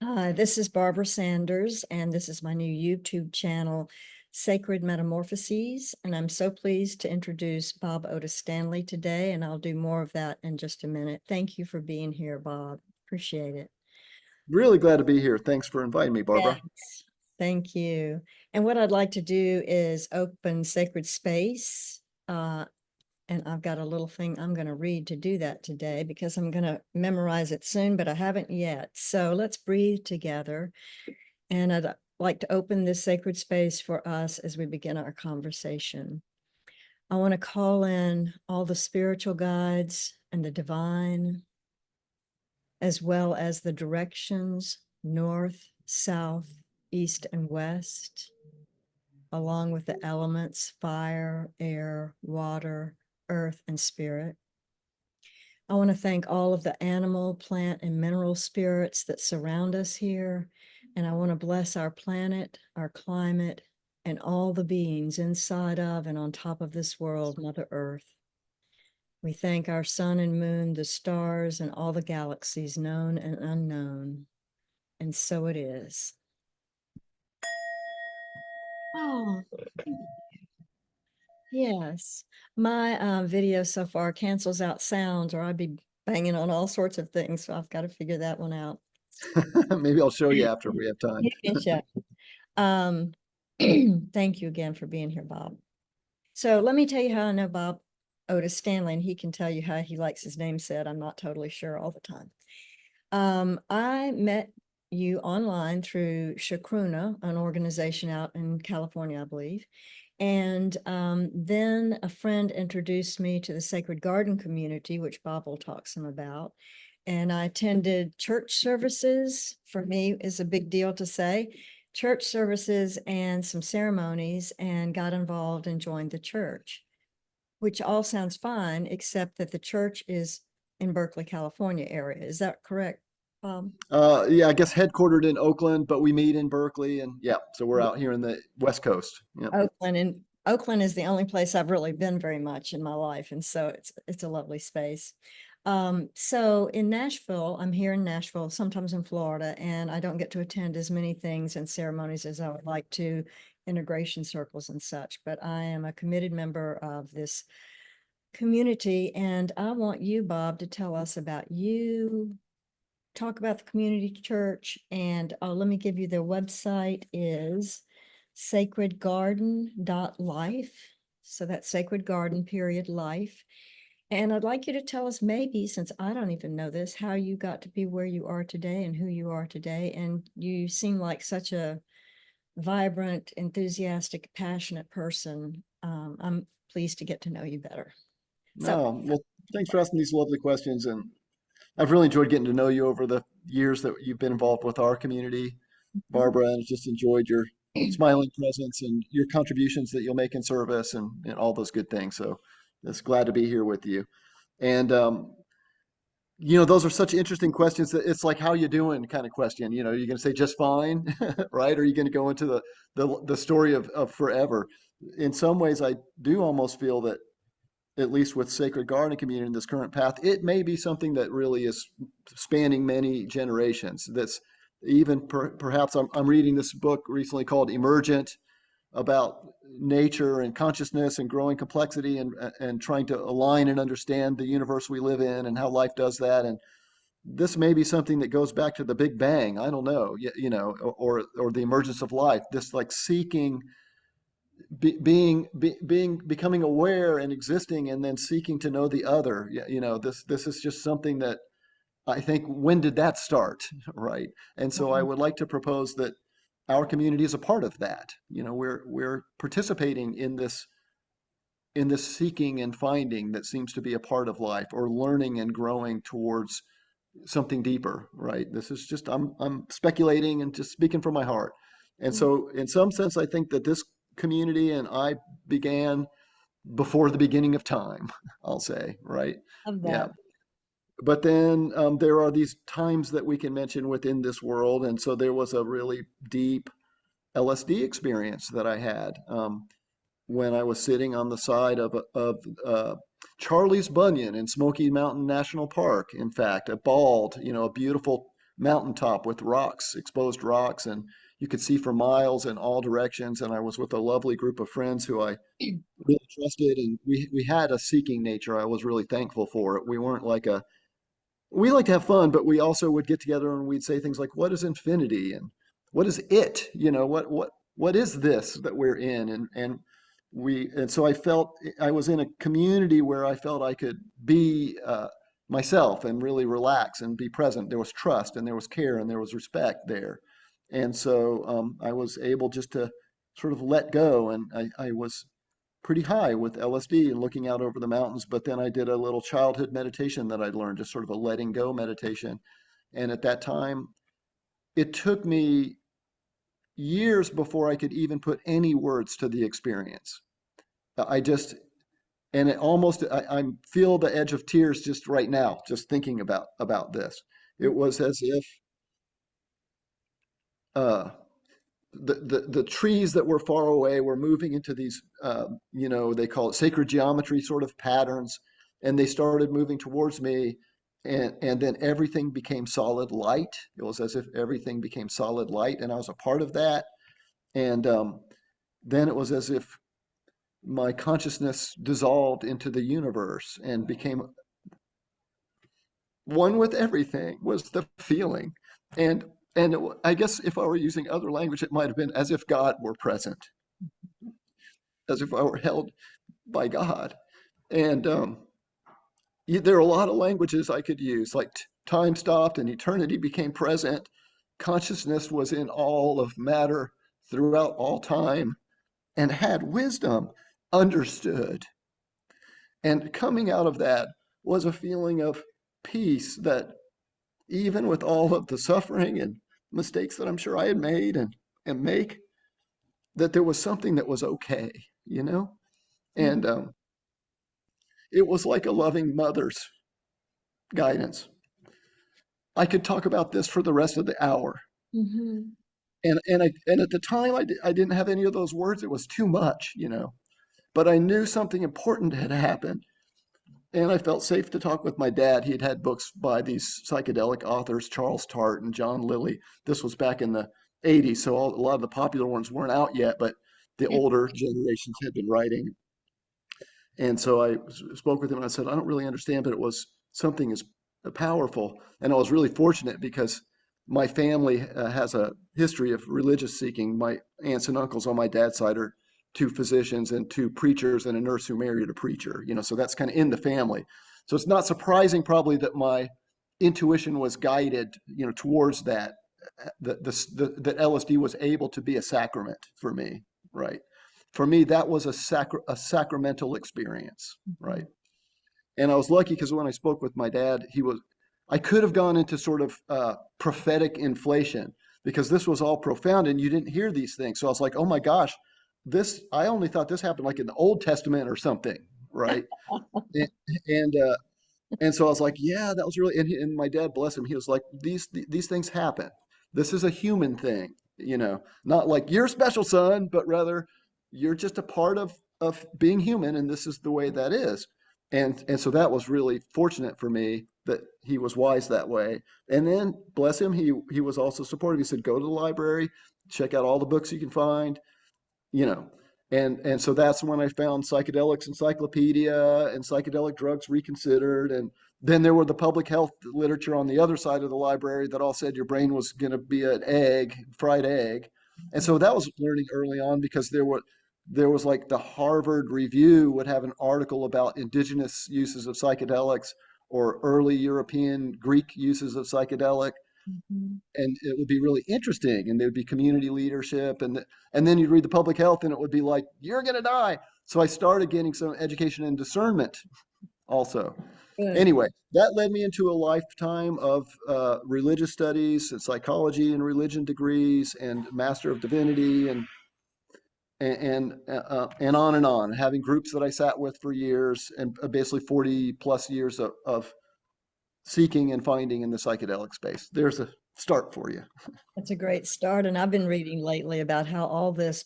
Hi, this is Barbara Sanders, and this is my new YouTube channel, Sacred Metamorphoses. And I'm so pleased to introduce Bob Otis Stanley today, and I'll do more of that in just a minute. Thank you for being here, Bob. Appreciate it. Really glad to be here. Thanks for inviting me, Barbara. Yes, thank you. And what I'd like to do is open sacred space. And I've got a little thing I'm going to read to do that today because I'm going to memorize it soon, but I haven't yet. So let's breathe together. And I'd like to open this sacred space for us as we begin our conversation. I want to call in all the spiritual guides and the divine, as well as the directions north, south, east, and west, along with the elements fire, air, water, earth, and spirit. I want to thank all of the animal, plant, and mineral spirits that surround us here. And I want to bless our planet, our climate, and all the beings inside of and on top of this world, Mother Earth. We thank our sun and moon, the stars, and all the galaxies known and unknown. And so it is. Oh, yes. My video so far cancels out sounds, or I'd be banging on all sorts of things. So I've got to figure that one out. Maybe I'll show you after we have time. You can check. Um, thank you again for being here, Bob. So let me tell you how I know Bob Otis Stanley, and he can tell you how he likes his name said. I'm not totally sure all the time. I met you online through Shakruna, an organization out in California, I believe. And then a friend introduced me to the Sacred Garden community, which Bob will talk some about. And I attended church services. For me, is a big deal to say. Church services and some ceremonies, and got involved and joined the church, which all sounds fine, except that the church is in Berkeley, California area. Is that correct, Bob? Yeah, I guess headquartered in Oakland, but we meet in Berkeley, and yeah, so we're out here in the West Coast. Yeah. Oakland, and Oakland is the only place I've really been very much in my life, and so it's a lovely space. So in Nashville, I'm here in Nashville, sometimes in Florida, and I don't get to attend as many things and ceremonies as I would like to, integration circles and such, but I am a committed member of this community, and I want you, Bob, to tell us about you, talk about the community church, and let me give you their website is sacredgarden.life. So that's Sacred Garden, period, life. And I'd like you to tell us maybe, since I don't even know this, how you got to be where you are today and who you are today. And you seem like such a vibrant, enthusiastic, passionate person. I'm pleased to get to know you better. So, No, well, thanks for asking these lovely questions, and I've really enjoyed getting to know you over the years that you've been involved with our community, Barbara, and just enjoyed your smiling presence and your contributions that you'll make in service and all those good things. So, just glad to be here with you. And those are such interesting questions that it's like, how you doing kind of question. You're going to say just fine, right? Or are you going to go into the story of forever? In some ways, I do almost feel that, at least with Sacred Garden Community in this current path, it may be something that really is spanning many generations. That's even perhaps I'm reading this book recently called Emergent, about nature and consciousness and growing complexity and trying to align and understand the universe we live in and how life does that. And this may be something that goes back to the Big Bang. I don't know, or the emergence of life. This like seeking, becoming aware and existing, and then seeking to know the other. This is just something that I think, when did that start, right? And so I would like to propose that our community is a part of that. We're participating in this seeking and finding that seems to be a part of life, or learning and growing towards something deeper, right? This is just, I'm speculating and just speaking from my heart. And so in some sense, I think that this community and I began before the beginning of time, I'll say, right? love Yeah. that. But then there are these times that we can mention within this world. And so there was a really deep LSD experience that I had when I was sitting on the side of Charlie's Bunyan in Smoky Mountain National Park. In fact, a beautiful mountaintop with rocks, exposed rocks, and you could see for miles in all directions. And I was with a lovely group of friends who I really trusted, and we had a seeking nature. I was really thankful for it. We weren't like a we like to have fun, but we also would get together and we'd say things like, "What is infinity?" and "What is it?" What is this that we're in? And so I felt I was in a community where I felt I could be myself and really relax and be present. There was trust and there was care and there was respect there, and so I was able just to sort of let go, and I was pretty high with LSD and looking out over the mountains. But then I did a little childhood meditation that I'd learned, just sort of a letting go meditation. And at that time, it took me years before I could even put any words to the experience. I just, and it almost, I feel the edge of tears just right now, just thinking about this. It was as if uh, the trees that were far away were moving into these, they call it sacred geometry sort of patterns, and they started moving towards me, and then everything became solid light. It was as if everything became solid light, and I was a part of that. And then it was as if my consciousness dissolved into the universe and became one with everything. Was the feeling, and I guess if I were using other language, it might have been as if God were present, as if I were held by God. And there are a lot of languages I could use, like time stopped and eternity became present. Consciousness was in all of matter throughout all time and had wisdom, understood. And coming out of that was a feeling of peace that even with all of the suffering and mistakes that I'm sure I had made and make, that there was something that was okay, you know? And it was like a loving mother's guidance. I could talk about this for the rest of the hour. Mhm. And at the time I didn't have any of those words. It was too much, But I knew something important had happened. And I felt safe to talk with my dad. He'd had books by these psychedelic authors, Charles Tart and John Lilly. This was back in the 80s, so a lot of the popular ones weren't out yet, but the older generations had been writing. And so I spoke with him and I said, I don't really understand, but it was something as powerful. And I was really fortunate because my family has a history of religious seeking. My aunts and uncles on my dad's side are two physicians and two preachers and a nurse who married a preacher, so that's kind of in the family. So it's not surprising probably that my intuition was guided, towards that, that LSD was able to be a sacrament for me, right? For me, that was a sacramental experience, right? And I was lucky because when I spoke with my dad, I could have gone into sort of prophetic inflation because this was all profound and you didn't hear these things. So I was like, oh my gosh, I only thought this happened like in the Old Testament or something, right? And, and, uh, and so I was like, yeah, that was really, and my dad, bless him, he was like, these things happen. This is a human thing, not like you're special, son, but rather you're just a part of being human, and this is the way that is. And so that was really fortunate for me that he was wise that way. And then, bless him, he was also supportive. He said, go to the library, check out all the books you can find, you know. And so that's when I found Psychedelics Encyclopedia and Psychedelic Drugs Reconsidered. And then there were the public health literature on the other side of the library that all said your brain was going to be an egg, fried egg. And so that was learning early on because there was like the Harvard Review would have an article about indigenous uses of psychedelics or early European Greek uses of psychedelic, Mhm. and it would be really interesting, and there would be community leadership, and then you'd read the public health and it would be like you're going to die. So I started getting some education and discernment also. Good. Anyway, that led me into a lifetime of religious studies and psychology and religion degrees and master of divinity and on, having groups that I sat with for years, and basically 40 plus years of seeking and finding in the psychedelic space. There's a start for you. That's a great start. And I've been reading lately about how all this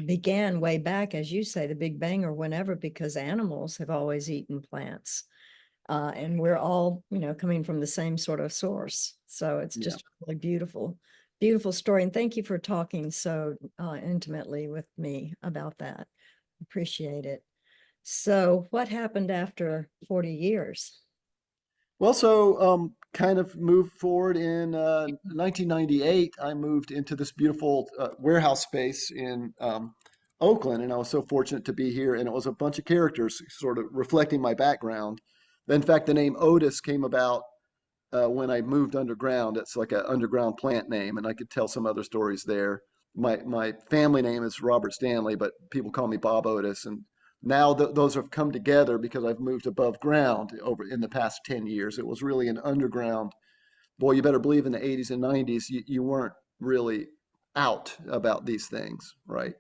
began way back, as you say, the Big Bang or whenever, because animals have always eaten plants. And we're all, coming from the same sort of source. So it's Yeah. just a really beautiful, beautiful story. And thank you for talking so intimately with me about that. Appreciate it. So what happened after 40 years? Well, so kind of moved forward in 1998. I moved into this beautiful warehouse space in Oakland, and I was so fortunate to be here. And it was a bunch of characters, sort of reflecting my background. In fact, the name Otis came about when I moved underground. It's like an underground plant name, and I could tell some other stories there. My family name is Robert Stanley, but people call me Bob Otis, and now those have come together because I've moved above ground over in the past 10 years. It was really an underground. Boy, you better believe in the 80s and 90s, you weren't really out about these things, right?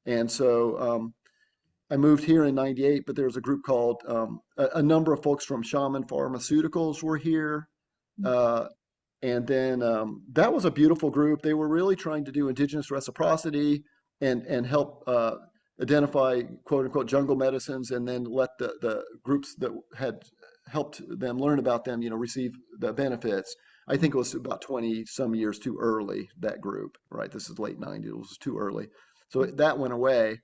And so I moved here in 98, but there was a group called, a number of folks from Shaman Pharmaceuticals were here. Uh, and then that was a beautiful group. They were really trying to do indigenous reciprocity and help identify quote unquote jungle medicines, and then let the groups that had helped them learn about them, receive the benefits. I think it was about 20 some years too early, that group, right? This is late 90s, it was too early. So that went away.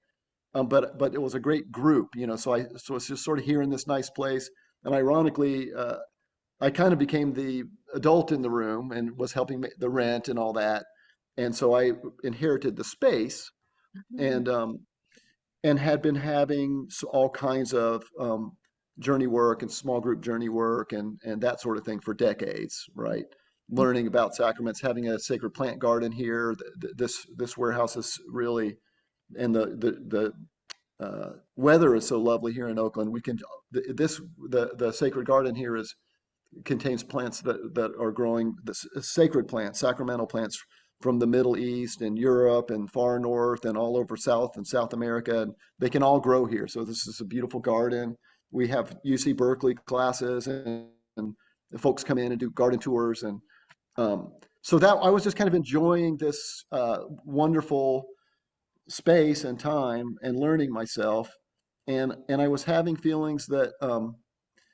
But it was a great group, so it's just sort of here in this nice place. And ironically, I kind of became the adult in the room and was helping the rent and all that. And so I inherited the space, and had been having all kinds of journey work and small group journey work and that sort of thing for decades, right? Learning about sacraments, having a sacred plant garden here. This warehouse is really, and the weather is so lovely here in Oakland. We can the sacred garden here is contains plants that are growing, the sacred plants, sacramental plants from the Middle East and Europe and far north and all over South and South America. And they can all grow here. So this is a beautiful garden. We have UC Berkeley classes, and folks come in and do garden tours. And so that I was just kind of enjoying this wonderful space and time and learning myself. And I was having feelings that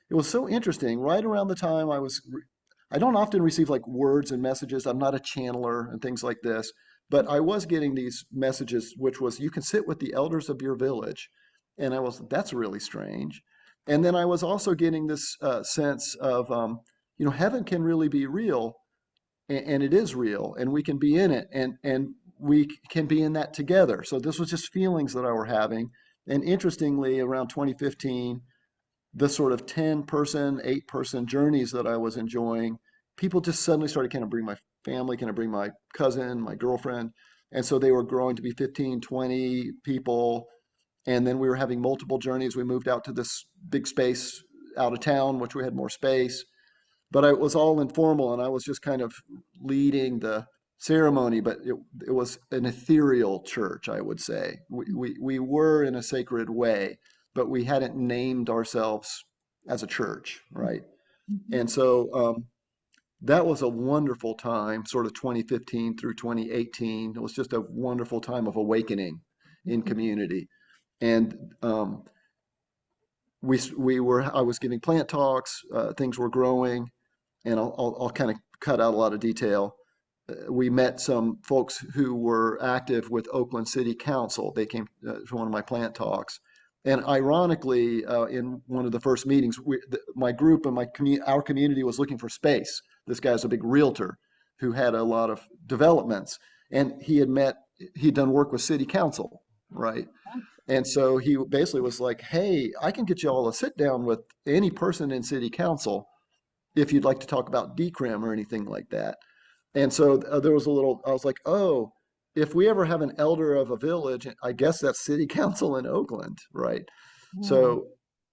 it was so interesting. Right around the time I don't often receive like words and messages. I'm not a channeler and things like this, but I was getting these messages, which was, you can sit with the elders of your village. And that's really strange. And then I was also getting this sense of, heaven can really be real, and it is real, and we can be in it, and we can be in that together. So this was just feelings that I were having. And interestingly, around 2015, the sort of 10-person, 8-person journeys that I was enjoying, people just suddenly started kind of bring my family, kind of bring my cousin, my girlfriend. And so they were growing to be 15, 20 people. And then we were having multiple journeys. We moved out to this big space out of town, which we had more space. But it was all informal, and I was just kind of leading the ceremony, but it was an ethereal church, I would say. We were in a sacred way, but we hadn't named ourselves as a church, right? And so that was a wonderful time, sort of 2015 through 2018. It was just a wonderful time of awakening in community. And I was giving plant talks, things were growing, and I'll kind of cut out a lot of detail. We met some folks who were active with Oakland City Council. They came to one of my plant talks. And ironically, in one of the first meetings, my group and our community was looking for space. This guy's a big realtor who had a lot of developments, and he'd done work with City Council, right? And so he basically was like, "Hey, I can get you all a sit down with any person in City Council if you'd like to talk about decrim or anything like that." And so there was I was like, oh, if we ever have an elder of a village, I guess that's city council in Oakland, right? Wow. So,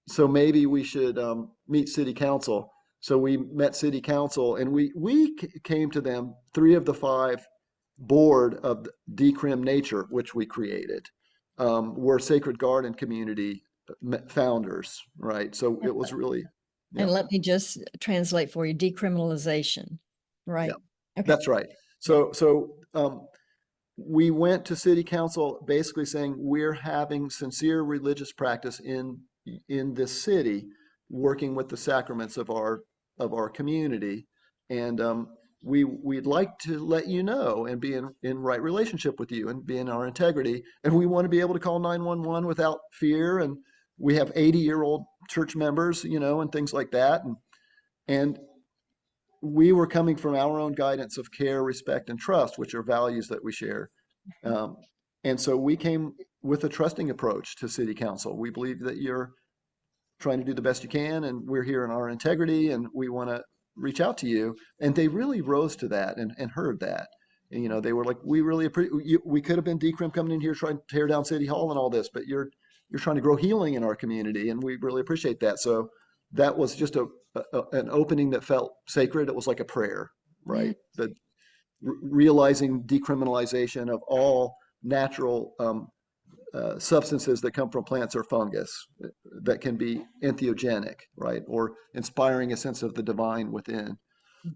so maybe we should meet city council. So we met city council, and we came to them, 3 of the 5 board of Decrim Nature, which we created. We're Sacred Garden Community founders, right? So it was really, yeah. And let me just translate for you, decriminalization, Yeah, right? Okay. that's right. Yeah. So we went to city council basically saying we're having sincere religious practice in this city, working with the sacraments of our community. And we'd like to let you know and be in right relationship with you and be in our integrity. And we want to be able to call 911 without fear. And we have 80-year-old church members, and things like that. And we were coming from our own guidance of care, respect, and trust, which are values that we share. Um, and so we came with a trusting approach to city council. We believe that you're trying to do the best you can, and we're here in our integrity, and we want to reach out to you. And they really rose to that and heard that. And, they were like, we really appreciate. We could have been decrim coming in here trying to tear down City Hall and all this, but you're trying to grow healing in our community, and we really appreciate that. So that was just an opening that felt sacred. It was like a prayer, Yeah. right? That realizing decriminalization of all natural substances that come from plants or fungus that can be entheogenic, right? Or inspiring a sense of the divine within.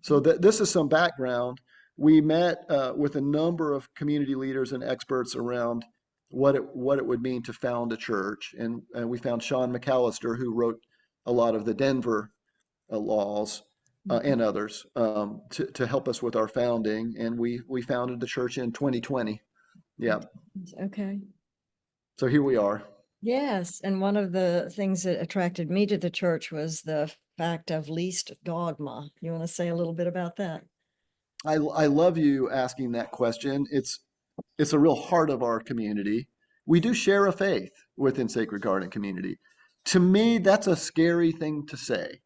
So this is some background. We met with a number of community leaders and experts around what it would mean to found a church. And we found Sean McAllister, who wrote a lot of the Denver laws and others to help us with our founding. And we founded the church in 2020. Yeah. Okay. So here we are. Yes, and one of the things that attracted me to the church was the fact of least dogma. You want to say a little bit about that? I love you asking that question. It's a real heart of our community. We do share a faith within Sacred Garden community. To me, that's a scary thing to say.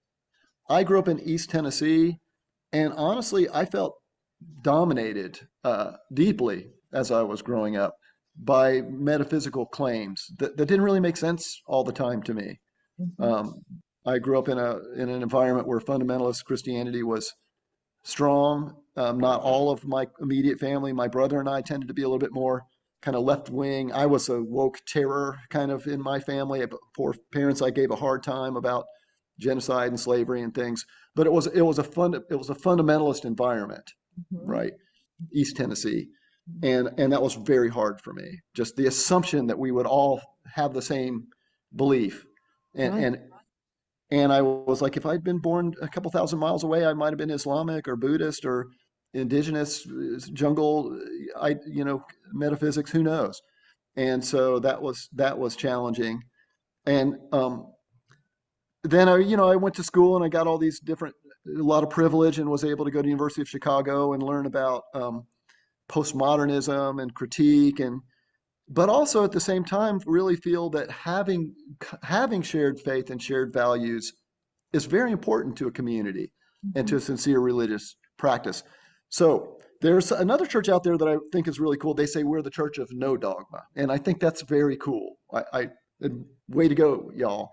I grew up in East Tennessee, and honestly, I felt dominated deeply as I was growing up by metaphysical claims that didn't really make sense all the time to me. Um, I grew up in an environment where fundamentalist Christianity was strong. Not all of my immediate family, my brother and I tended to be a little bit more kind of left wing. I was a woke terror kind of in my family. For parents, I gave a hard time about genocide and slavery and things. But it was a fundamentalist environment, Mhm. right? East Tennessee, and that was very hard for me. Just the assumption that we would all have the same belief, and Right. and and I was like, if I'd been born a couple thousand miles away, I might have been Islamic or Buddhist or indigenous jungle, metaphysics. Who knows? And so that was challenging. And then I went to school and I got all these a lot of privilege and was able to go to University of Chicago and learn about postmodernism and critique but also at the same time really feel that having shared faith and shared values is very important to a community and to a sincere religious practice. So there's another church out there that I think is really cool. They say we're the church of no dogma, and I think that's very cool. Way to go, y'all.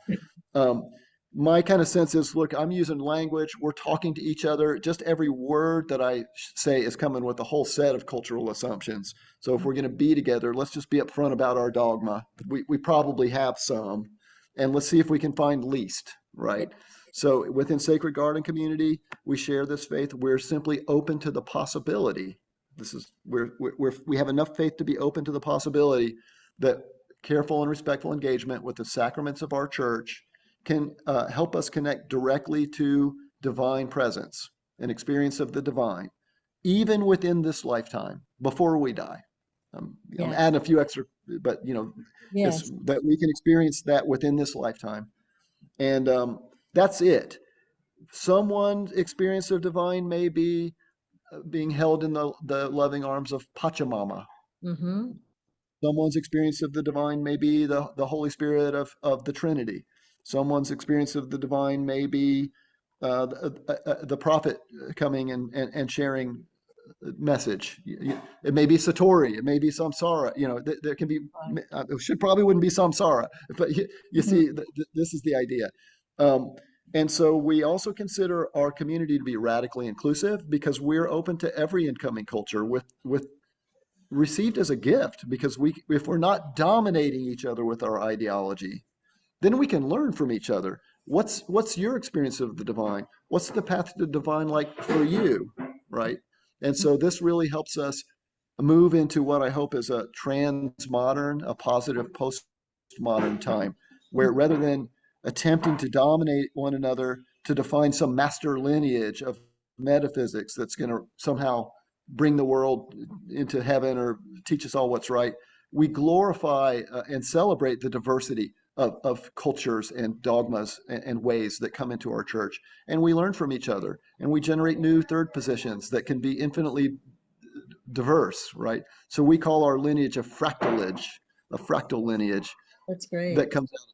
Um, my kind of sense is, look, I'm using language. We're talking to each other. Just every word that I say is coming with a whole set of cultural assumptions. So if we're going to be together, let's just be upfront about our dogma. We probably have some, and let's see if we can find least, right? So within Sacred Garden community, we share this faith. We're simply open to the possibility. We have enough faith to be open to the possibility that careful and respectful engagement with the sacraments of our church can help us connect directly to divine presence, an experience of the divine, even within this lifetime, before we die. I'm Yeah. adding a few extra, but it's Yes. that we can experience that within this lifetime, and that's it. Someone's experience of divine may be being held in the loving arms of Pachamama. Mm-hmm. Someone's experience of the divine may be the Holy Spirit of the Trinity. Someone's experience of the divine may be the prophet coming and sharing message. It may be Satori. It may be Samsara. There can be. It should probably wouldn't be Samsara, but you see, this is the idea. Um, and so we also consider our community to be radically inclusive because we're open to every incoming culture with received as a gift because if we're not dominating each other with our ideology, then we can learn from each other. What's your experience of the divine? What's the path to the divine like for you, right? And so this really helps us move into what I hope is a transmodern, a positive postmodern time, where rather than attempting to dominate one another to define some master lineage of metaphysics that's going to somehow bring the world into heaven or teach us all what's right. We glorify and celebrate the diversity of cultures and dogmas and ways that come into our church. And we learn from each other and we generate new third positions that can be infinitely diverse, right? So we call our lineage a fractal lineage That's great. that comes out.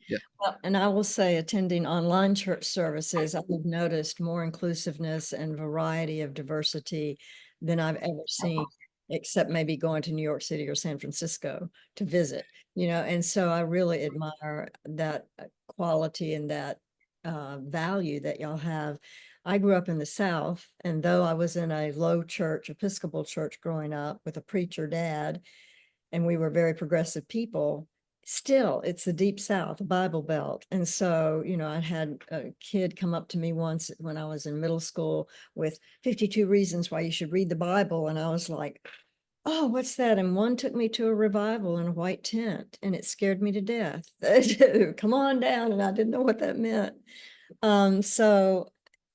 Yeah. Well, and I will say, attending online church services, I've noticed more inclusiveness and variety of diversity than I've ever seen, except maybe going to New York City or San Francisco to visit, and so I really admire that quality and that value that y'all have. I grew up in the South, and though I was in a low church, Episcopal church growing up with a preacher dad, and we were very progressive people, still it's the deep South, the Bible Belt. And so, I had a kid come up to me once when I was in middle school with 52 reasons why you should read the Bible. And I was like, oh, what's that? And one took me to a revival in a white tent, and it scared me to death. Come on down. And I didn't know what that meant. So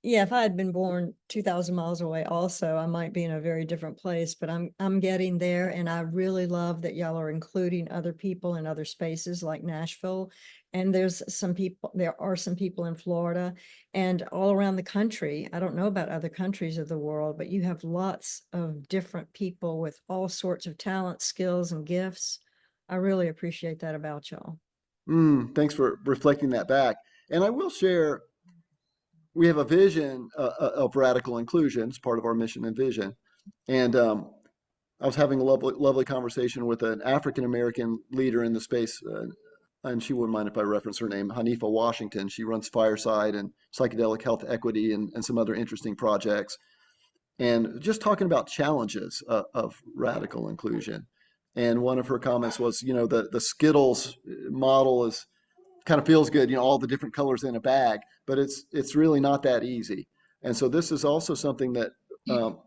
yeah, if I had been born 2,000 miles away also, I might be in a very different place, but I'm getting there. And I really love that y'all are including other people in other spaces like Nashville. And there are some people in Florida and all around the country. I don't know about other countries of the world, but you have lots of different people with all sorts of talents, skills, and gifts. I really appreciate that about y'all. Thanks for reflecting that back. And I will share, we have a vision of radical inclusion. It's part of our mission and vision. And I was having a lovely conversation with an African American leader in the space, and she wouldn't mind if I reference her name, Hanifa Washington. She runs Fireside and Psychedelic Health Equity and some other interesting projects. And just talking about challenges of radical inclusion. And one of her comments was, the Skittles model is kind of feels good, all the different colors in a bag, but it's really not that easy. And so this is also something um,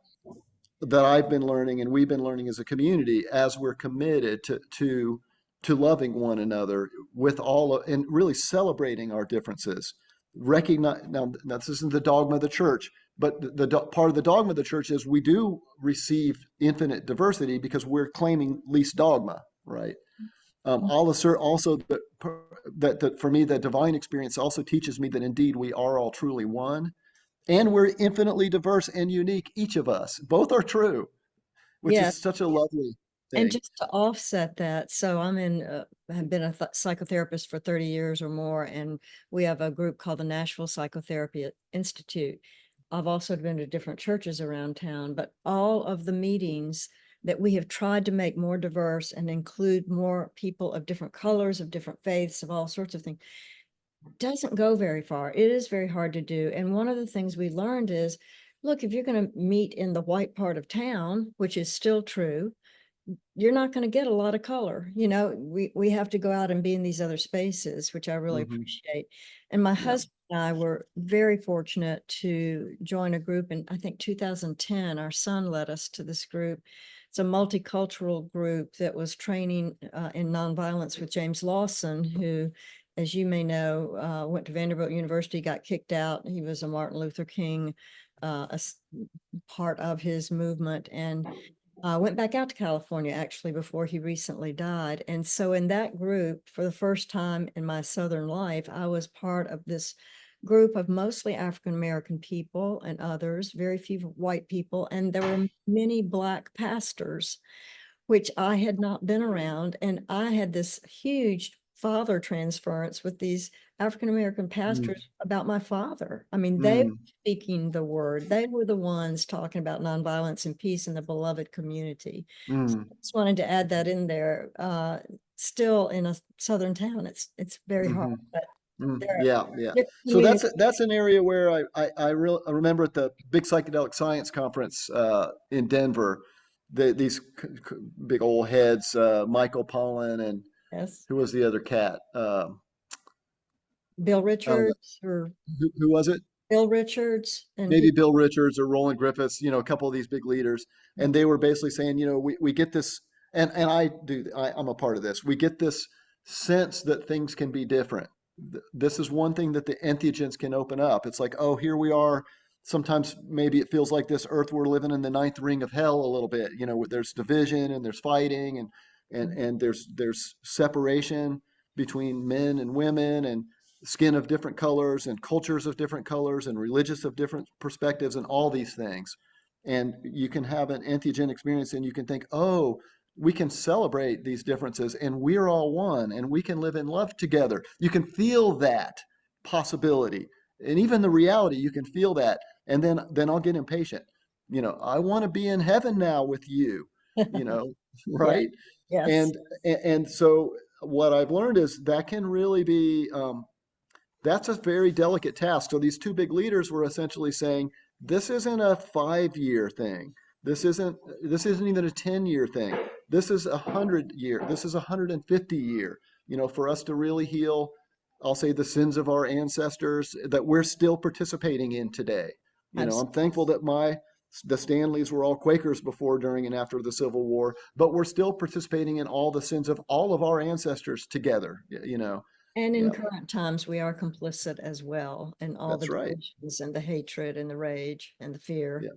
that I've been learning and we've been learning as a community as we're committed to loving one another with and really celebrating our differences. Recognize now this isn't the dogma of the church, but part of the dogma of the church is we do receive infinite diversity because we're claiming least dogma, right? I'll assert also that for me, the divine experience also teaches me that indeed we are all truly one, and we're infinitely diverse and unique, each of us. Both are true, which Yeah. is such a lovely And thing. just to offset that, so have been a psychotherapist for 30 years or more, and we have a group called the Nashville Psychotherapy Institute. I've also been to different churches around town, but all of the meetings that we have tried to make more diverse and include more people of different colors, of different faiths, of all sorts of things, doesn't go very far. It is very hard to do. And one of the things we learned is, look, if you're going to meet in the white part of town, which is still true, you're not going to get a lot of color. We have to go out and be in these other spaces, which I really Hmm. appreciate. And my Yeah. husband and I were very fortunate to join a group in, I think, 2010. Our son led us to this group. It's a multicultural group that was training in nonviolence with James Lawson, who, as you may know, went to Vanderbilt University, got kicked out. He was a Martin Luther King, part of his movement, and went back out to California actually before he recently died. And so in that group, for the first time in my Southern life, I was part of this group of mostly African American people and others, very few white people, and there were many Black pastors, which I had not been around. And I had this huge father transference with these African American Mm, pastors about my father. I mean, they were mm, speaking the word. They were the ones talking about nonviolence and peace in the beloved community. So mm, I just wanted to add that in there. Still in a southern town, it's very hard, hmm. but there are Yeah, yeah. different So communities. that's an area where I remember at the big psychedelic science conference in Denver, these big old heads, Michael Pollan and Yes, who was the other cat? Bill Oh, Richards or who was it? Bill Richards, and Maybe he, Bill Richards or Roland Griffiths, a couple of these big leaders. And they were basically saying, we get this, and I'm a part of this. We get this sense that things can be different. this is one thing that the entheogens can open up. It's like, oh, here we are. Sometimes maybe it feels like this earth we're living in the ninth ring of hell a little bit. There's division and there's fighting and there's separation between men and women and skin of different colors and cultures of different colors and religious of different perspectives and all these things. And you can have an entheogen experience and you can think, oh, we can celebrate these differences and we're all one and we can live in love together. You can feel that possibility. And even the reality, you can feel that. And then I'll get impatient. I want to be in heaven now with you, you know, Yeah. right? Yes. And so what I've learned is that can really be that's a very delicate task. So these two big leaders were essentially saying, this isn't a 5-year thing. This isn't even a 10-year thing. This is 100-year. This is 150-year. For us to really heal, I'll say the sins of our ancestors that we're still participating in today. I'm Absolutely. thankful that the Stanleys were all Quakers before, during, and after the Civil War, but we're still participating in all the sins of all of our ancestors together. And in Yeah. current times, we are complicit as well in all the That's right. divisions and the hatred and the rage and the fear. Yeah,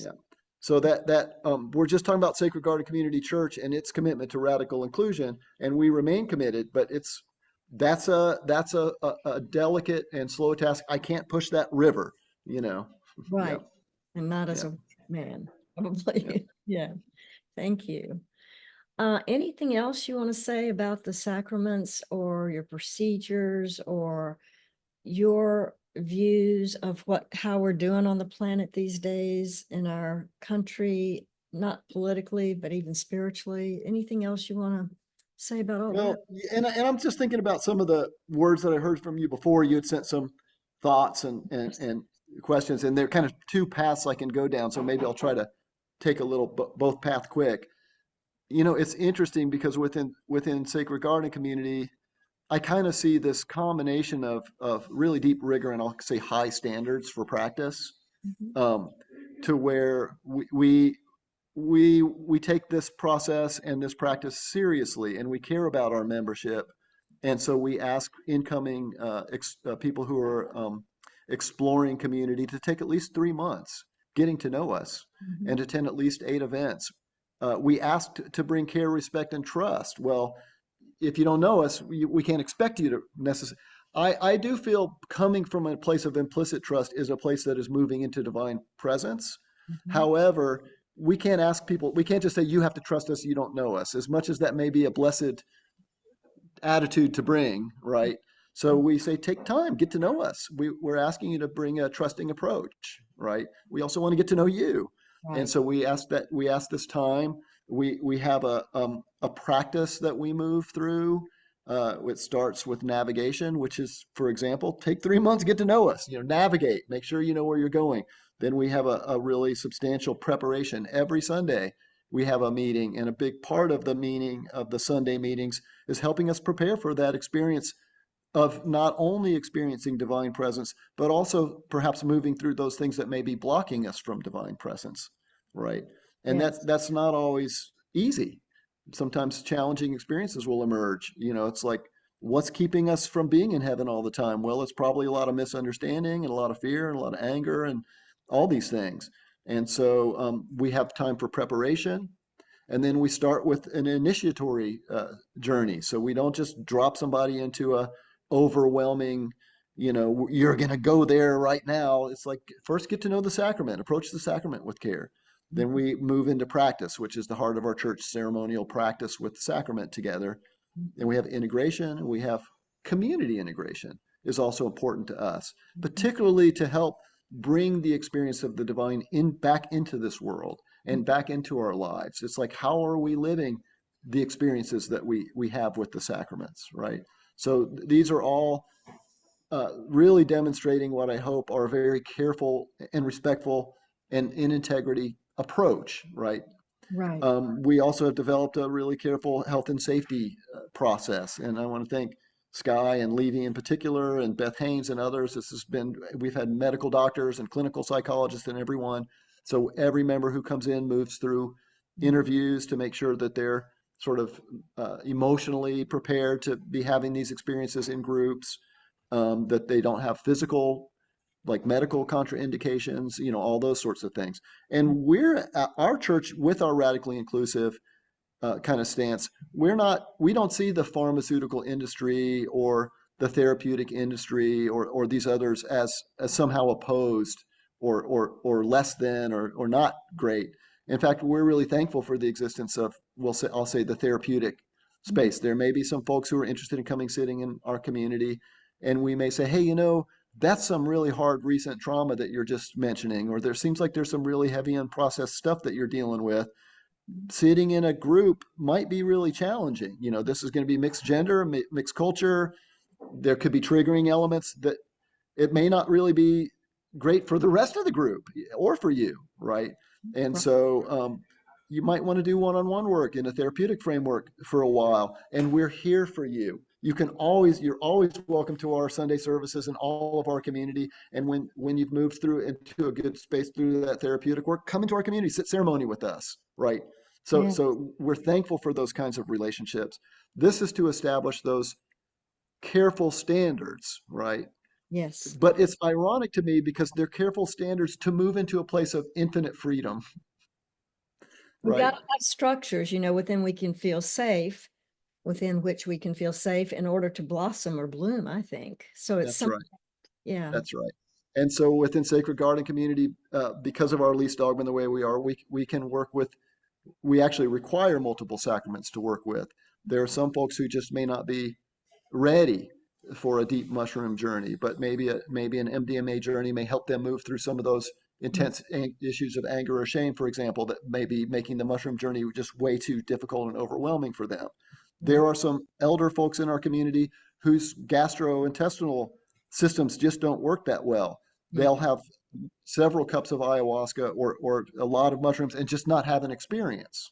yeah. So we're just talking about Sacred Garden Community Church and its commitment to radical inclusion, and we remain committed. But that's a delicate and slow task. I can't push that river, you know. Yeah, Right. And not as yeah, a man, yeah. probably. Yeah. Thank you. Anything else you want to say about the sacraments or your procedures or your views of how we're doing on the planet these days in our country, not politically, but even spiritually? Anything else you want to say about all that? Well, and I'm just thinking about some of the words that I heard from you before. You had sent some thoughts and questions, and they're kind of two paths I can go down. So maybe I'll try to take a little both path quick. It's interesting because within Sacred Garden Community, I kind of see this combination of really deep rigor and I'll say high standards for practice, Mhm. um, to where we take this process and this practice seriously, and we care about our membership, and so we ask incoming people who are exploring community to take at least 3 months getting to know us Mhm. and attend at least 8 events. We ask to bring care, respect, and trust. Well, if you don't know us, we can't expect you to necessarily. I do feel coming from a place of implicit trust is a place that is moving into divine presence. Mhm. However, we can't ask people, we can't just say, you have to trust us, you don't know us, as much as that may be a blessed attitude to bring, right? So we say, take time, get to know us. We're asking you to bring a trusting approach, right? We also want to get to know you. And Right. so we ask this time. We have a practice that we move through. It starts with navigation, which is, for example, take 3 months, get to know us, navigate, make sure you know where you're going. Then we have a really substantial preparation every Sunday. We have a meeting, and a big part of the meaning of the Sunday meetings is helping us prepare for that experience of not only experiencing divine presence, but also perhaps moving through those things that may be blocking us from divine presence, right? And that's Yes. that's not always easy. Sometimes challenging experiences will emerge. It's like, what's keeping us from being in heaven all the time? Well, it's probably a lot of misunderstanding and a lot of fear and a lot of anger and all these things. And so we have time for preparation, and then we start with an initiatory journey. So we don't just drop somebody into a overwhelming, you're going to go there right now. It's like, first get to know the sacrament, approach the sacrament with care. Then Mhm. we move into practice, which is the heart of our church, ceremonial practice with the sacrament together. And we have integration, we have community integration is also important to us, Mhm. particularly to help bring the experience of the divine back into this world and back into our lives. It's like, how are we living the experiences that we have with the sacraments, right? So these are all really demonstrating what I hope are a very careful and respectful and in integrity approach, right? Right. We also have developed a really careful health and safety process, and I want to thank Sky and Levy in particular, and Beth Haynes and others. We've had medical doctors and clinical psychologists and everyone. So every member who comes in moves through Mhm. interviews to make sure that they're sort of emotionally prepared to be having these experiences in groups. that they don't have physical, like medical contraindications, all those sorts of things. And we're at our church with our radically inclusive kind of stance. We don't see the pharmaceutical industry or the therapeutic industry or these others as somehow opposed or less than or not great. In fact, we're really thankful for the existence of, I'll say the therapeutic Mhm. space. There may be some folks who are interested in coming sitting in our community, and we may say, hey, that's some really hard recent trauma that you're just mentioning, or there seems like there's some really heavy unprocessed stuff that you're dealing with. Sitting in a group might be really challenging. This is going to be mixed gender, mixed culture. There could be triggering elements that it may not really be great for the rest of the group or for you, right? And Right. so you might want to do one-on-one work in a therapeutic framework for a while, and we're here for you. You're always welcome to our Sunday services and all of our community. And when you've moved through into a good space through that therapeutic work, come into our community, sit ceremony with us, right? So, Yeah. so we're thankful for those kinds of relationships. This is to establish those careful standards, right? Yes. But it's ironic to me because they're careful standards to move into a place of infinite freedom, We got right? to have structures, within we can feel safe, within which we can feel safe in order to blossom or bloom, I think. So it's That's some, right. yeah. That's right. And so within Sacred Garden community, because of our least dogma the way we are, we can work with, we actually require multiple sacraments to work with. There are some folks who just may not be ready for a deep mushroom journey, but maybe an MDMA journey may help them move through some of those intense issues of anger or shame, for example, that may be making the mushroom journey just way too difficult and overwhelming for them. Mhm. There are some elder folks in our community whose gastrointestinal systems just don't work that well. They'll Mhm. have several cups of ayahuasca or a lot of mushrooms and just not have an experience.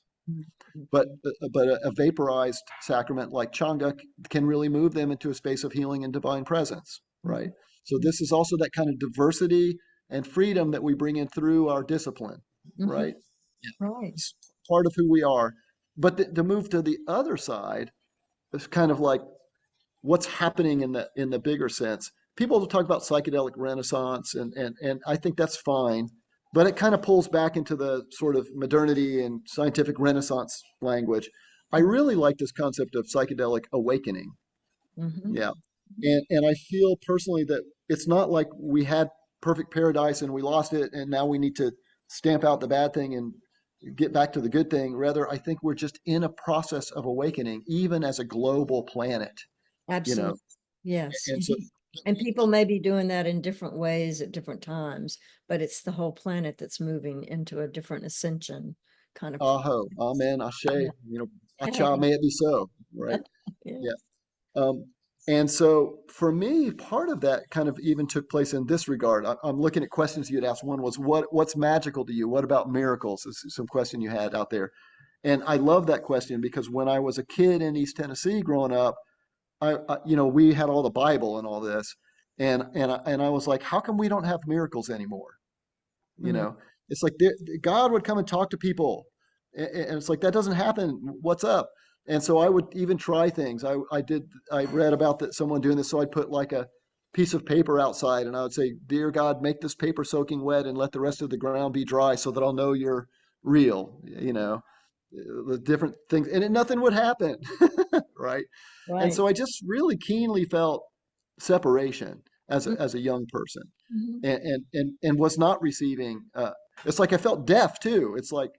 But Mhm. a vaporized sacrament like Changa can really move them into a space of healing and divine presence, right? Mhm. So this is also that kind of diversity and freedom that we bring in through our discipline, Mhm. right? Yeah. Right. It's part of who we are. But to move to the other side, it's kind of like what's happening in the bigger sense. People talk about psychedelic renaissance, and I think that's fine, but it kind of pulls back into the sort of modernity and scientific renaissance language. I really like this concept of psychedelic awakening. Mhm. Yeah. And I feel personally that it's not like we had perfect paradise and we lost it and now we need to stamp out the bad thing and get back to the good thing. Rather, I think we're just in a process of awakening, even as a global planet, you know. Absolutely. Yes. And so, And people may be doing that in different ways at different times, but it's the whole planet that's moving into a different ascension kind of aho, process. amen, ashe, Yeah. acha, may it be so, right? Yeah. Yes. Um, and so for me, part of that kind of even took place in this regard. I'm looking at questions you had asked. One was, what's magical to you? What about miracles? This is some question you had out there. And I love that question because when I was a kid in East Tennessee growing up, we had all the Bible and all this. And I was like, how come we don't have miracles anymore? You Mm. know, it's like God would come and talk to people, and it's like that doesn't happen. What's up? And so I would even try things. I read about that someone doing this, so I'd put like a piece of paper outside, and I would say, "Dear God, make this paper soaking wet, and let the rest of the ground be dry, so that I'll know you're real." The different things, and nothing would happen, right? And Right. so I just really keenly felt separation Mm. as a young person Mhm. and was not receiving. It's like I felt deaf too. It's like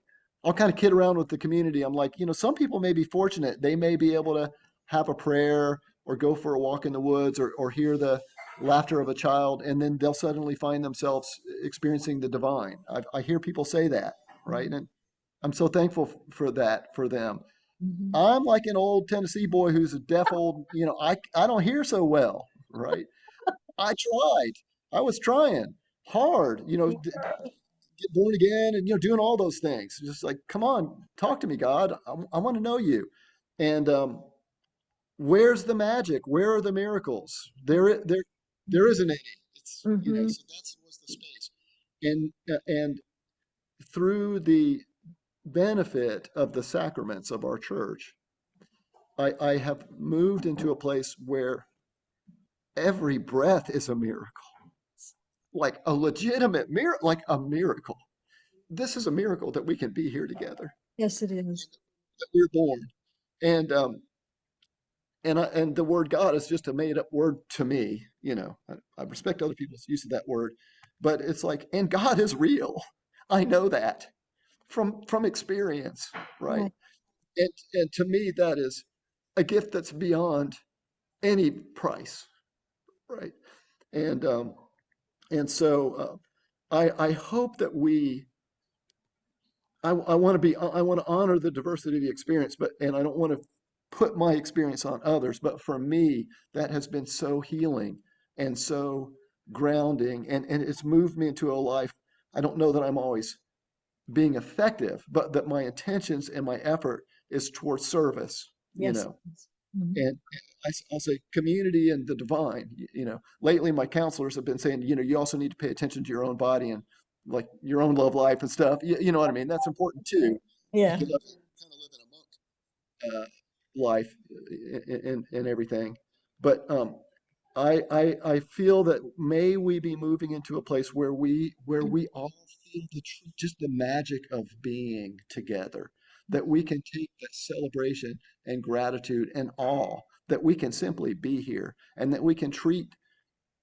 I'll kind of kid around with the community. I'm like, some people may be fortunate. They may be able to have a prayer or go for a walk in the woods or hear the laughter of a child, and then they'll suddenly find themselves experiencing the divine. I hear people say that, right? Mhm. And I'm so thankful for that for them. Mhm. I'm like an old Tennessee boy who's a deaf old, I don't hear so well, right? I tried. I was trying hard, get born again and, doing all those things. Just like, come on, talk to me, God. I want to know you. And where's the magic? Where are the miracles? There isn't any. Mhm. So that's was the space. And through the benefit of the sacraments of our church, I have moved into a place where every breath is a miracle, like a legitimate miracle, like a miracle. This is a miracle that we can be here together, Yes, it is. that we're born. And and the word God is just a made up word to me. I respect other people's use of that word, but it's like, and God is real. I know that from experience, right? Right. And to me, that is a gift that's beyond any price, right? And so I hope that I want to I want to honor the diversity of the experience, and I don't want to put my experience on others. But for me, that has been so healing and so grounding, and it's moved me into a life. I don't know that I'm always being effective, but that my intentions and my effort is towards service, Yes. It is. Mhm. and I'll say community and the divine. Lately my counselors have been saying, you also need to pay attention to your own body and like your own love life and stuff. You know what I mean? That's important too, Yeah. because I've kind of lived in a monk life and everything. But I feel that may we be moving into a place where we all feel just the magic of being together, that we can take that celebration and gratitude and awe, that we can simply be here, and that we can treat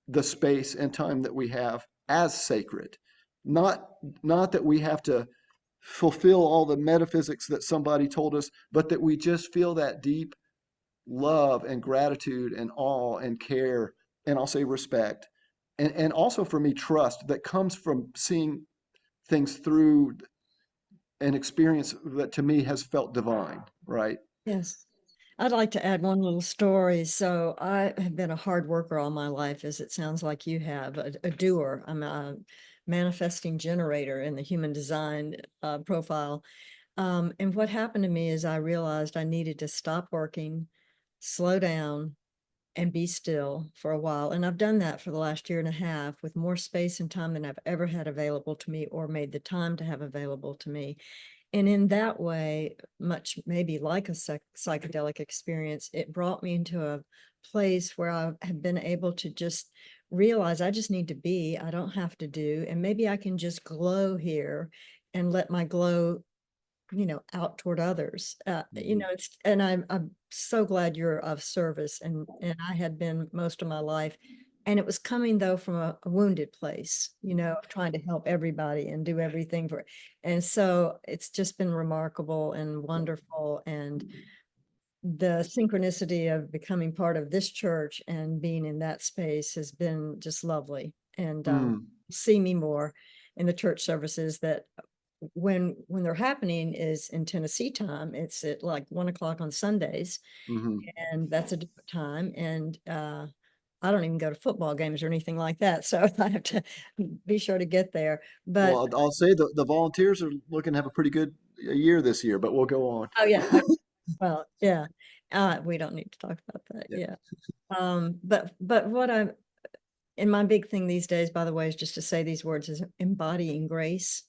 the space and time that we have as sacred. Not not that we have to fulfill all the metaphysics that somebody told us, but that we just feel that deep love and gratitude and awe and care, and I'll say respect, and also for me trust that comes from seeing things through an experience that to me has felt divine, right? Yes. I'd like to add one little story. So I have been a hard worker all my life, as it sounds like you have, a doer. I'm a manifesting generator in the human design profile. And what happened to me is I realized I needed to stop working, slow down, and be still for a while. And I've done that for the last year and a half with more space and time than I've ever had available to me or made the time to have available to me. And in that way, much maybe like a psychedelic experience, it brought me into a place where I have been able to just realize I just need to be, I don't have to do, and maybe I can just glow here and let my glow, out toward others. Mhm. And I'm so glad you're of service, and I had been most of my life. And it was coming though from a wounded place, of trying to help everybody and do everything for. And so it's just been remarkable and wonderful. And the synchronicity of becoming part of this church and being in that space has been just lovely. And Mm, see me more in the church services that when they're happening is in Tennessee time. It's at like 1 o'clock on Sundays, mhm. and that's a different time. And I don't even go to football games or anything like that, so I have to be sure to get there. Well, But I'll say the volunteers are looking to have a pretty good year this year, but we'll go on. oh yeah, well, yeah, we don't need to talk about that. Yeah. Yeah. But what I'm and my big thing these days, by the way, is just to say these words is embodying grace.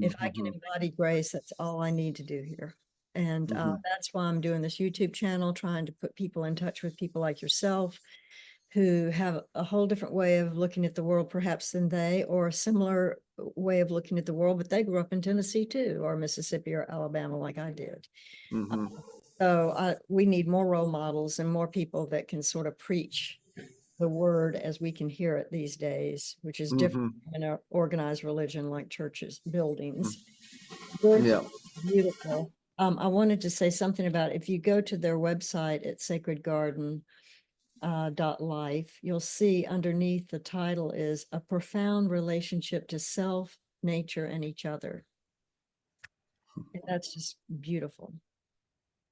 If I can Mm-hmm. embody grace, that's all I need to do here. And Hmm. that's why I'm doing this YouTube channel, trying to put people in touch with people like yourself who have a whole different way of looking at the world, perhaps, than they, or a similar way of looking at the world, but they grew up in Tennessee too, or Mississippi or Alabama, like I did. Hmm. So we need more role models and more people that can sort of preach the word as we can hear it these days, which is different Hmm. in an organized religion like churches, buildings. Yours is Yeah. beautiful. I wanted to say something about if you go to their website at Sacred Garden .life, you'll see underneath the title is a profound relationship to self, nature, and each other. And that's just beautiful.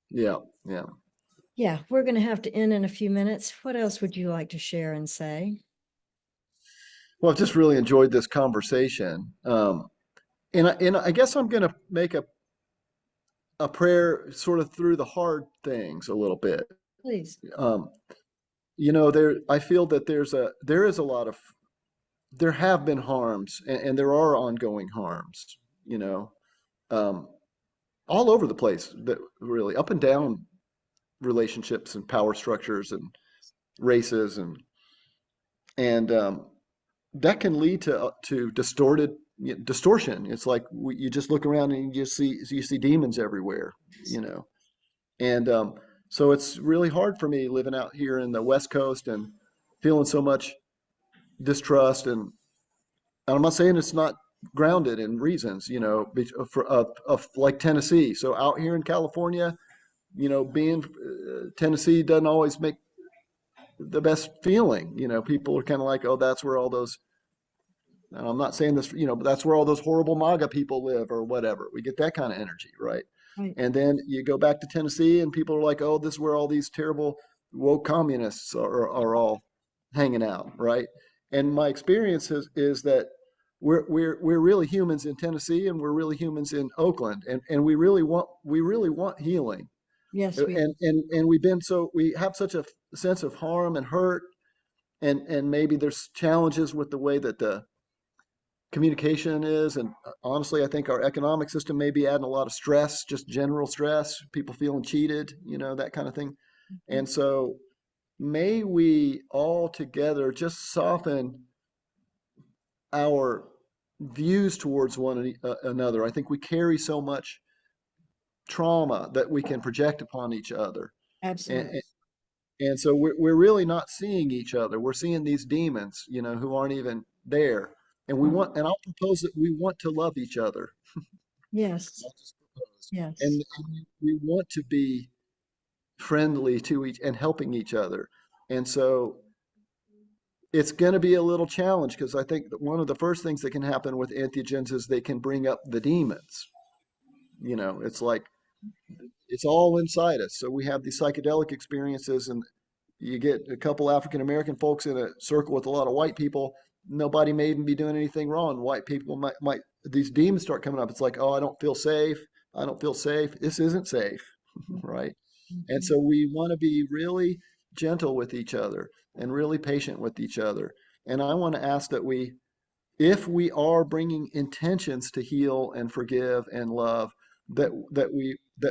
Yeah. Yeah. Yeah, we're going to have to end in a few minutes. What else would you like to share and say? Well, I've just really enjoyed this conversation. And I guess I'm going to make a prayer sort of through the hard things a little bit. Please. Um, I feel that there is a lot of, there have been harms, and there are ongoing harms, you know, um, all over the place, that really up and down relationships and power structures and races. and that can lead to distortion. It's like you just look around and you see demons everywhere, you know. And so it's really hard for me living out here in the West Coast and feeling so much distrust. And I'm not saying it's not grounded in reasons, you know, of like Tennessee. So out here in California, you know, being Tennessee doesn't always make the best feeling. You know, people are kind of like, oh, that's where all those, and I'm not saying this, you know, but that's where all those horrible MAGA people live or whatever. We get that kind of energy, right? Right. And then you go back to Tennessee and people are like, oh, this is where all these terrible woke communists are all hanging out, right? And my experience is that we're really humans in Tennessee and we're really humans in Oakland, and we really want healing. Yes, we, And we have such a sense of harm and hurt, and maybe there's challenges with the way that the communication is. And honestly, I think our economic system may be adding a lot of stress, just general stress, people feeling cheated, you know, that kind of thing. And so may we all together just soften our views towards another. I think we carry so much trauma that we can project upon each other. And, absolutely. and so we're really not seeing each other. We're seeing these demons, you know, who aren't even there. And I'll propose that we want to love each other. Yes, I'll just propose. yes. And we want to be friendly to each and helping each other. And so it's going to be a little challenge because I think that one of the first things that can happen with entheogens is they can bring up the demons. You know, it's like it's all inside us. So we have these psychedelic experiences, and you get a couple African American folks in a circle with a lot of white people. Nobody may even be doing anything wrong. White people might these demons start coming up. It's like, oh, I don't feel safe. I don't feel safe. This isn't safe, right? And Mhm. so we want to be really gentle with each other and really patient with each other. And I want to ask that if we are bringing intentions to heal and forgive and love, that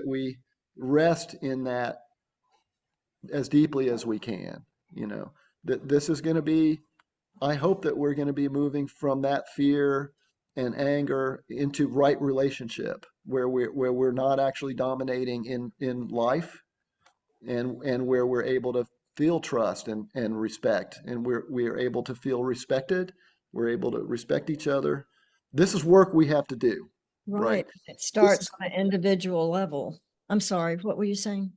we rest in that as deeply as we can. You know, that this is going to be. I hope that we're going to be moving from that fear and anger into right relationship, where we're not actually dominating in life, and where we're able to feel trust and respect, and we are able to feel respected. We're able to respect each other. This is work we have to do, right? Right. It This starts is on an individual level. I'm sorry, what were you saying?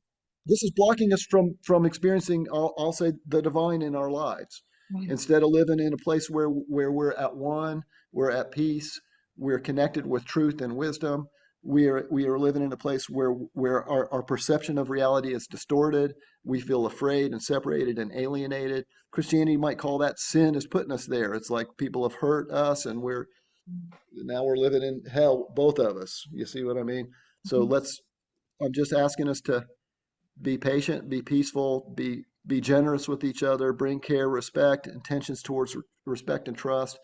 this is blocking us from experiencing, I'll say, the divine in our lives. Right. Instead of living in a place where we're at one, we're at peace, we're connected with truth and wisdom. We are living in a place where our perception of reality is distorted. We feel afraid and separated and alienated. Christianity might call that sin is putting us there. It's like people have hurt us, and now we're living in hell, both of us. You see what I mean? So Mhm. I'm just asking us to be patient, be peaceful, be generous with each other, bring care, respect, intentions towards respect and trust.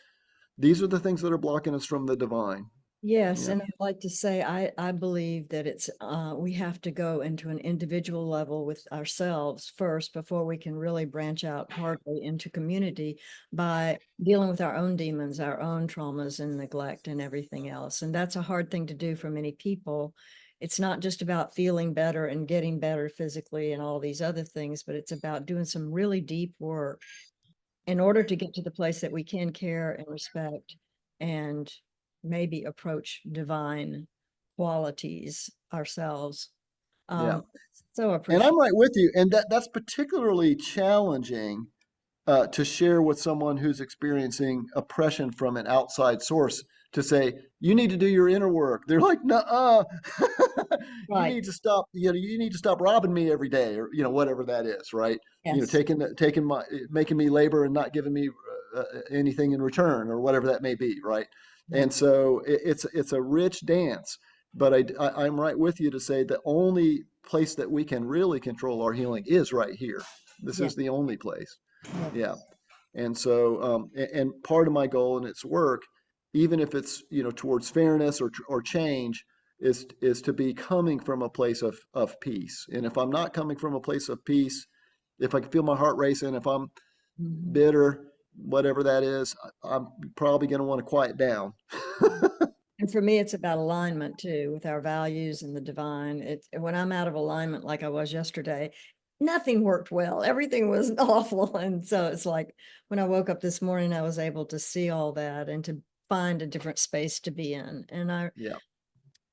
These are the things that are blocking us from the divine. Yes, Yeah. and I'd like to say I believe that we have to go into an individual level with ourselves first before we can really branch out hardly into community by dealing with our own demons, our own traumas and neglect and everything else. And that's a hard thing to do for many people. It's not just about feeling better and getting better physically and all these other things, but it's about doing some really deep work in order to get to the place that we can care and respect and maybe approach divine qualities ourselves. Yeah. So And appreciate. I'm right with you. And that's particularly challenging to share with someone who's experiencing oppression from an outside source, to say, you need to do your inner work. They're like, nah, you Right. need to stop, you need to stop robbing me every day, or, whatever that is, right? Yes. Taking making me labor and not giving me anything in return, or whatever that may be, right? Right. And so it's a rich dance. But I'm right with you to say the only place that we can really control our healing is right here. This Yeah. is the only place. Yeah. Yeah. And so, and part of my goal in its work, even if it's, towards fairness or change, is to be coming from a place of peace. And if I'm not coming from a place of peace, if I can feel my heart racing, if I'm Mhm. bitter, whatever that is, I'm probably going to want to quiet down. And for me, it's about alignment too, with our values and the divine. It's when I'm out of alignment, like I was yesterday, nothing worked well. Everything was awful. And so it's like when I woke up this morning, I was able to see all that and to find a different space to be in. And I Yeah.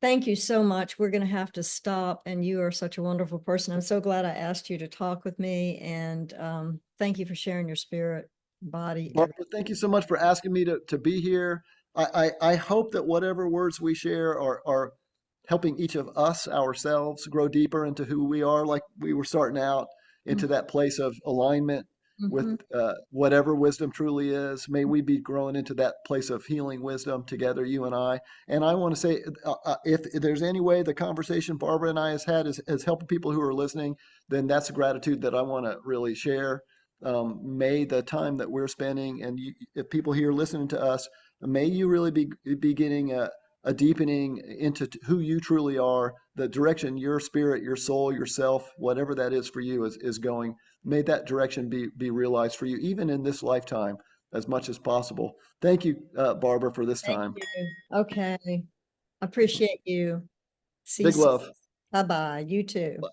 thank you so much. We're going to have to stop. And you are such a wonderful person. I'm so glad I asked you to talk with me. And thank you for sharing your spirit, body, everything. Barbara, thank you so much for asking me to be here. I hope that whatever words we share are helping each of us ourselves grow deeper into who we are, like we were starting out, into that place of alignment with Mhm. whatever wisdom truly is. May we be growing into that place of healing wisdom together, you and I. And I want to say, if there's any way the conversation Barbara and I has had is helping people who are listening, then that's a gratitude that I want to really share. May the time that we're spending and if people here listening to us, may you really be getting a deepening into who you truly are, the direction your spirit, your soul, yourself, whatever that is for you is going. May that direction be realized for you, even in this lifetime, as much as possible. Thank you, Barbara, for this Thank time. you. Okay. Appreciate you. See you Big soon. love. Bye-bye. You too.